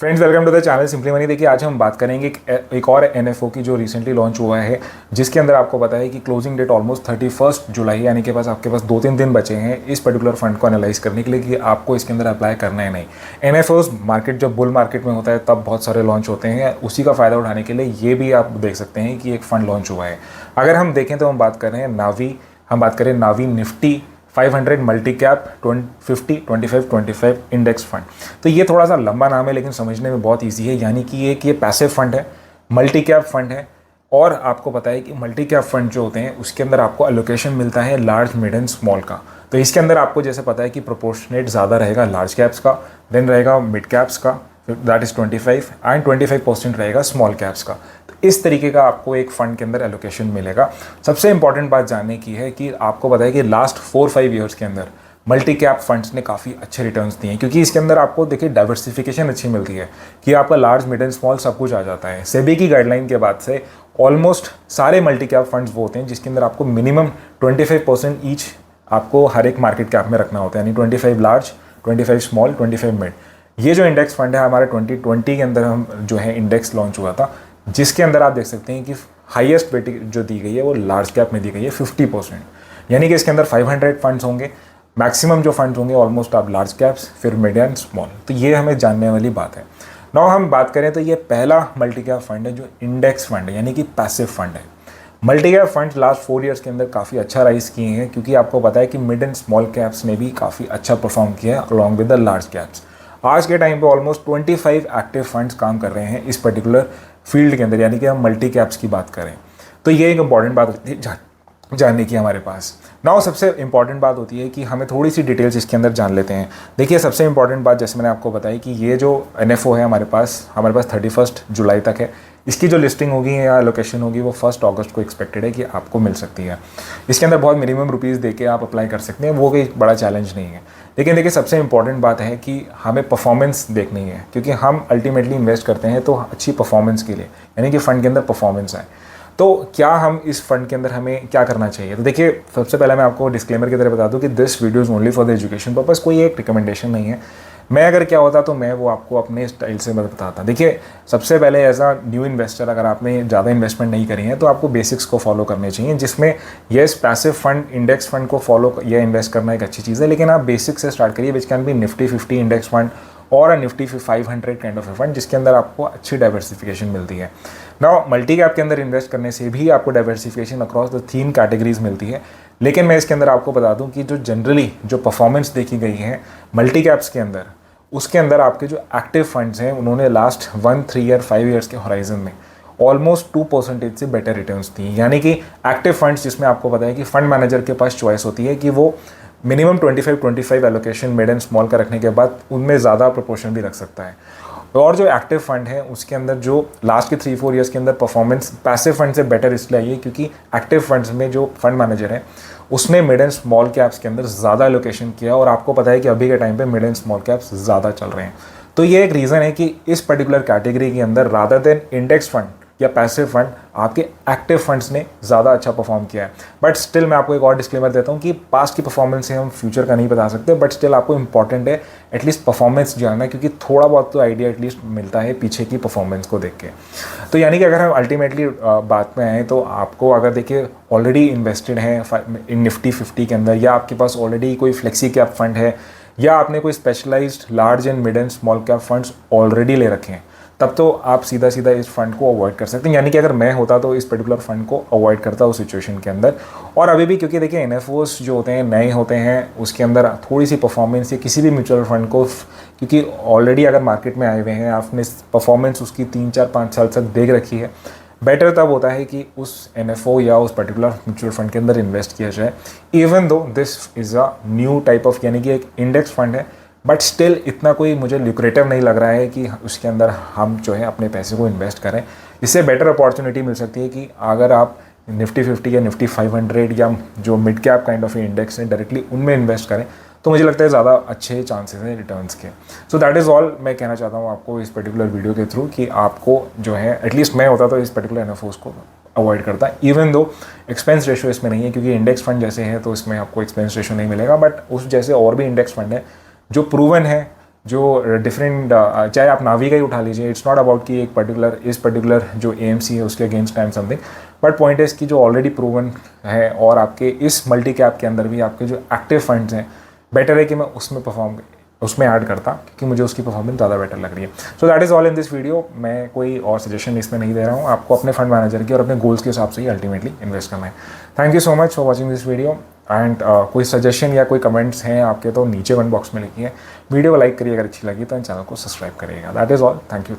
Friends, welcome to the channel simply money. देखिए, आज हम बात करेंगे एक और एनएफओ की जो रिसेंटली लॉन्च हुआ है, जिसके अंदर आपको पता है कि क्लोजिंग डेट ऑलमोस्ट 31 जुलाई, यानी कि बस आपके पास 2-3 दिन बचे हैं इस पर्टिकुलर फंड को एनालाइज करने के लिए कि आपको इसके अंदर अप्लाई करना है नहीं। एनएफओस मार्केट जब बुल मार्केट में होता है तब बहुत सारे लॉन्च होते हैं, उसी का फ़ायदा उठाने के लिए ये भी आप देख सकते हैं कि एक फ़ंड लॉन्च हुआ है। अगर हम देखें तो हम बात कर रहे हैं नावी, हम बात करें Navi Nifty 500 multi cap 50-25-25 index fund. तो ये थोड़ा सा लंबा नाम है लेकिन समझने में बहुत इजी है। यानी कि ये पैसिव फंड है, मल्टी कैप फंड है, और आपको पता है कि मल्टी कैप फंड जो होते हैं उसके अंदर आपको एलोकेशन मिलता है लार्ज, मिड एंड स्मॉल का। तो इसके अंदर आपको जैसे पता है कि प्रोपोर्शनेट ज़्यादा रहेगा लार्ज कैप्स का, देन रहेगा मिड कैप्स का, दैट इज़ 25 एंड 25% रहेगा स्मॉल कैप्स का। तो इस तरीके का आपको एक फ़ंड के अंदर एलोकेशन मिलेगा। सबसे इंपॉर्टेंट बात जानने की है कि आपको पता है कि लास्ट 4-5 ईयर्स के अंदर मल्टी कैप फंड्स ने काफ़ी अच्छे रिटर्न्स दिए हैं, क्योंकि इसके अंदर आपको देखिए डाइवर्सिफिकेशन अच्छी मिलती है कि आपका लार्ज, मिड एंड स्मॉल सब कुछ आ जाता है। सेबी की गाइडलाइन के बाद से ऑलमोस्ट सारे मल्टी कैप फंड्स वो होते हैं जिसके अंदर आपको मिनिमम 25% ईच आपको हर एक मार्केट कैप में रखना होता है, यानी 25 लार्ज, 25 स्मॉल, 25 मिड। ये जो इंडेक्स फंड है हमारे 2020 के अंदर हम जो है इंडेक्स लॉन्च हुआ था, जिसके अंदर आप देख सकते हैं कि हाईएस्ट वेटेज जो दी गई है वो लार्ज कैप में दी गई है 50%। यानी कि इसके अंदर 500 फंड्स होंगे, मैक्सिमम जो फंड्स होंगे ऑलमोस्ट आप लार्ज कैप्स, फिर मिड एंड स्मॉल। तो ये हमें जानने वाली बात है। नाउ हम बात करें तो ये पहला मल्टी कैप फंड है जो इंडेक्स फंड है, यानी कि पैसिव फंड है। Multi cap funds last 4 years के अंदर काफ़ी अच्छा राइज किए हैं, क्योंकि आपको पता है कि मिड एंड स्मॉल कैप्स ने भी काफ़ी अच्छा परफॉर्म किया है along with the large caps. आज के टाइम पे ऑलमोस्ट 25 एक्टिव फंड्स काम कर रहे हैं इस पर्टिकुलर फील्ड के अंदर, यानी कि हम मल्टी कैप्स की बात करें तो ये एक इंपॉर्टेंट बात होती है जानने की हमारे पास। नाउ सबसे इंपॉर्टेंट बात होती है कि हमें थोड़ी सी डिटेल्स इसके अंदर जान लेते हैं। देखिए, सबसे इंपॉर्टेंट बात जैसे मैंने आपको बताई कि ये जो एनएफओ है हमारे पास 31 जुलाई तक है। इसकी जो लिस्टिंग होगी या लोकेशन होगी वो 1 अगस्त को एक्सपेक्टेड है कि आपको मिल सकती है। इसके अंदर बहुत मिनिमम रुपीज़ दे के आप अप्लाई कर सकते हैं, वो कोई बड़ा चैलेंज नहीं है। लेकिन देखिए, सबसे इंपॉर्टेंट बात है कि हमें परफॉर्मेंस देखनी है, क्योंकि हम अल्टीमेटली इन्वेस्ट करते हैं तो अच्छी परफॉर्मेंस के लिए, यानी कि फ़ंड के अंदर परफॉर्मेंस आए। तो क्या हम इस फंड के अंदर हमें क्या करना चाहिए? तो देखिए, सबसे पहले मैं आपको डिस्क्लेमर की तरह बता दूं कि this video is only for the education purpose, कोई एक रिकमेंडेशन नहीं है। मैं अगर क्या होता तो मैं वो आपको अपने स्टाइल से बताता। देखिए, सबसे पहले एज अ न्यू इन्वेस्टर अगर आपने ज़्यादा इन्वेस्टमेंट नहीं करी है तो आपको बेसिक्स को फॉलो करने चाहिए, जिसमें yes passive fund, index fund को फॉलो या इन्वेस्ट करना एक अच्छी चीज़ है, लेकिन आप बेसिक से स्टार्ट करिए, which can be Nifty 50 index fund और Nifty 500 kind of a fund, जिसके अंदर आपको अच्छी डाइवर्सिफिकेशन मिलती है। नाउ मल्टी कैप के अंदर इन्वेस्ट करने से भी आपको डाइवर्सिफिकेशन अक्रॉस द 3 कैटेगरीज मिलती है, लेकिन मैं इसके अंदर आपको बता दूं कि जो जनरली जो परफॉर्मेंस देखी गई है मल्टी कैप्स के अंदर, उसके अंदर आपके जो एक्टिव फंड्स हैं उन्होंने लास्ट 1, 3 ईयर, 5 ईयर्स के होराइजन में ऑलमोस्ट 2% से बेटर रिटर्न्स दी। यानी कि एक्टिव फंड्स जिसमें आपको पता है कि फंड मैनेजर के पास चॉइस होती है कि वो minimum 25-25 allocation mid and small का रखने के बाद उनमें ज़्यादा प्रोपोर्शन भी रख सकता है। और जो एक्टिव फंड है उसके अंदर जो लास्ट के 3-4 ईयर्स के अंदर परफॉर्मेंस पैसिव फंड से बेटर इसलिए आई है क्योंकि एक्टिव फंड्स में जो फंड मैनेजर है उसने मिड एंड स्मॉल कैप्स के अंदर ज़्यादा एलोकेशन किया, और आपको पता है कि अभी के टाइम पे मिड एंड स्मॉल कैप्स ज़्यादा चल रहे हैं। तो ये एक रीज़न है कि इस पर्टिकुलर कैटेगरी के अंदर रादर देन इंडेक्स फंड या पैसिव फंड आपके एक्टिव फंड्स ने ज़्यादा अच्छा परफॉर्म किया है। बट स्टिल मैं आपको एक और डिस्क्लेमर देता हूँ कि पास्ट की परफॉर्मेंस से हम फ्यूचर का नहीं बता सकते, बट स्टिल आपको इंपॉर्टेंट है एटलीस्ट परफॉर्मेंस जानना, क्योंकि थोड़ा बहुत तो आइडिया एटलीस्ट मिलता है पीछे की परफॉर्मेंस को देख के। तो यानी कि अगर हम अल्टीमेटली बात में आएँ तो आपको अगर देखिए ऑलरेडी इन्वेस्टेड हैं इन निफ्टी 50 के अंदर, या आपके पास ऑलरेडी कोई फ्लेक्सी कैप फंड है, या आपने कोई specialised large and mid and small cap funds already ले रखे हैं, तब तो आप सीधा सीधा इस फंड को अवॉइड कर सकते हैं। यानी कि अगर मैं होता तो इस पर्टिकुलर फंड को अवॉइड करता उस सिचुएशन के अंदर। और अभी भी क्योंकि देखिए एनएफओस जो होते हैं नए होते हैं, उसके अंदर थोड़ी सी परफॉर्मेंस या किसी भी म्यूचुअल फंड को, क्योंकि ऑलरेडी अगर मार्केट में आए हुए हैं, आपने परफॉर्मेंस उसकी 3-4-5 साल तक देख रखी है, बेटर तब होता है कि उस एनएफओ या उस पर्टिकुलर म्यूचुअल फंड के अंदर इन्वेस्ट किया जाए। Even though this is a new type of, यानी कि एक इंडेक्स फंड है, बट स्टिल इतना कोई मुझे ल्यूक्रेटिव नहीं लग रहा है कि उसके अंदर हम जो है अपने पैसे को इन्वेस्ट करें। इससे बेटर अपॉर्चुनिटी मिल सकती है कि अगर आप निफ्टी 50 या निफ्टी 500 या जो mid cap kind of index है डायरेक्टली उनमें इन्वेस्ट करें, तो मुझे लगता है ज़्यादा अच्छे चांसेस हैं रिटर्न्स के। सो दैट इज़ ऑल मैं कहना चाहता हूँ आपको इस पर्टिकुलर वीडियो के थ्रू कि आपको जो है एटलीस्ट मैं होता तो इस पर्टिकुलर एनएफओस को अवॉइड करता है। इवन दो एक्सपेंस रेशियो इसमें नहीं है, क्योंकि इंडेक्स फंड जैसे है तो इसमें आपको एक्सपेंस रेशियो नहीं मिलेगा, बट उस जैसे और भी इंडेक्स फंड है जो प्रूवन है जो डिफरेंट, चाहे आप नावी का ही उठा लीजिए, इट्स नॉट अबाउट कि एक पर्टिकुलर जो AMC है उसके against time something, but point है इसकी जो ऑलरेडी प्रूवन है और आपके इस मल्टी कैप के अंदर भी आपके जो एक्टिव फंड्स हैं, बेटर है कि मैं उसमें ऐड करता, क्योंकि मुझे उसकी परफॉर्मेंस ज़्यादा बेटर लग रही है। So that is all in this video. मैं कोई और सजेशन इसमें नहीं दे रहा हूँ, आपको अपने फंड मैनेजर की और अपने गोल्स के हिसाब से ही अल्टीमेटली इन्वेस्ट करना है। Thank you so much for watching this video and कोई सजेशन या कोई कमेंट्स हैं आपके तो नीचे कमेंट बॉक्स में लिखिए। वीडियो को लाइक करिए अगर अच्छी लगी तो चैनल को सब्सक्राइब करिएगा। That is all. Thank you.